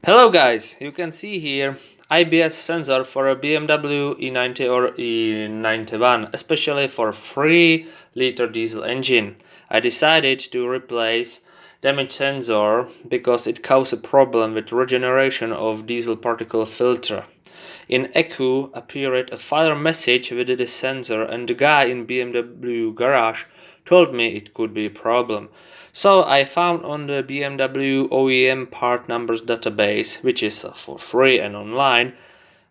Hello guys, you can see here IBS sensor for a BMW e90 or e91, especially for 3-liter diesel engine. I decided to replace damaged sensor because it caused a problem with regeneration of diesel particle filter. In ECU appeared a fire message with the sensor, and the guy in BMW garage told me it could be a problem. So I found on the BMW OEM part numbers database, which is for free and online,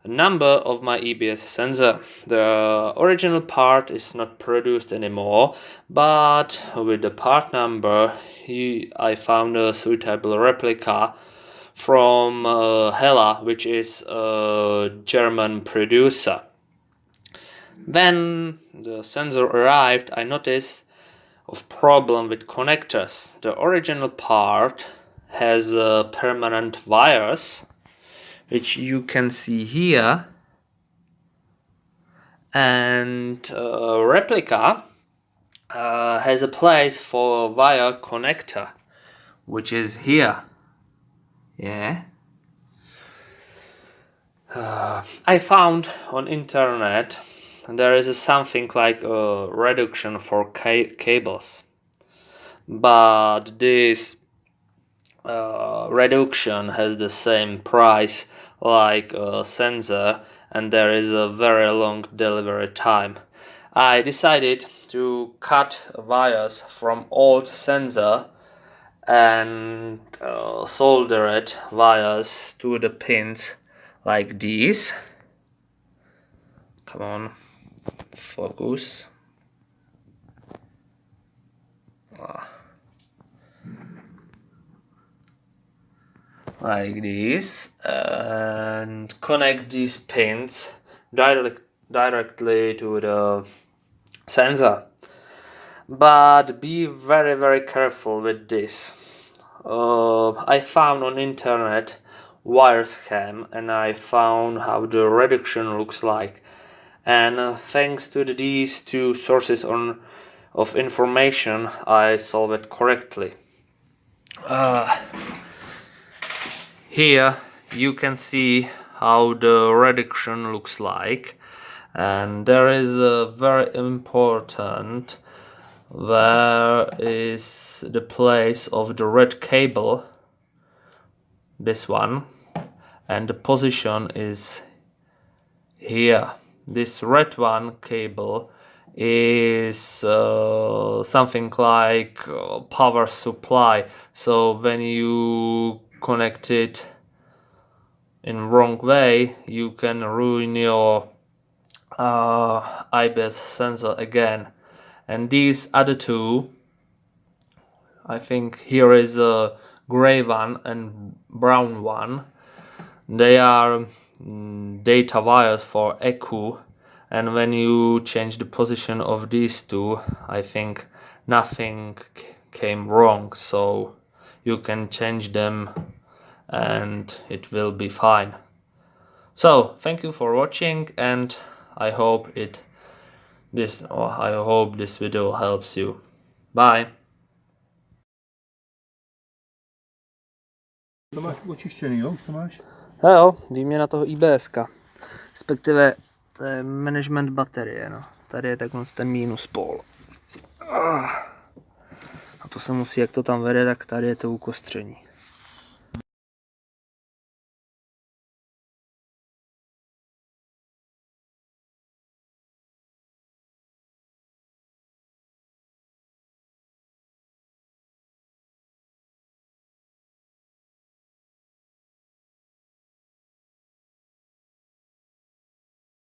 a number of my EBS sensor. The original part is not produced anymore, but with the part number I found a suitable replica from Hella, which is a German producer. When the sensor arrived, I noticed of problem with connectors. The original part has permanent wires, which you can see here, and replica has a place for wire connector, which is here. Yeah. I found on internet there is something like a reduction for cables, but this reduction has the same price like a sensor, and there is a very long delivery time. I decided to cut wires from old sensor and solder it wires to the pins like these. Come on, focus. Like this, and connect these pins directly to the sensor. But be very careful with this. I found on internet wire scam, and I found how the reduction looks like, and thanks to these two sources of information I solved it correctly. Here you can see how the reduction looks like, and there is a very important where is the place of the red cable, this one, and the position is here. This red one cable is something like power supply, so when you connect it in wrong way, you can ruin your IBS sensor again. And these other two, I think here is a gray one and brown one, they are data wires for ECU, and when you change the position of these two, I think nothing came wrong, so you can change them and it will be fine. So thank you for watching, and I hope this video helps you. Bye. To máš očištěný, jo? To máš? Jo, výměna toho IBS-ka. Respektive to je management baterie, no. Tady je takhle ten minus pól. A to se musí, jak to tam vede, tak tady je to ukostření.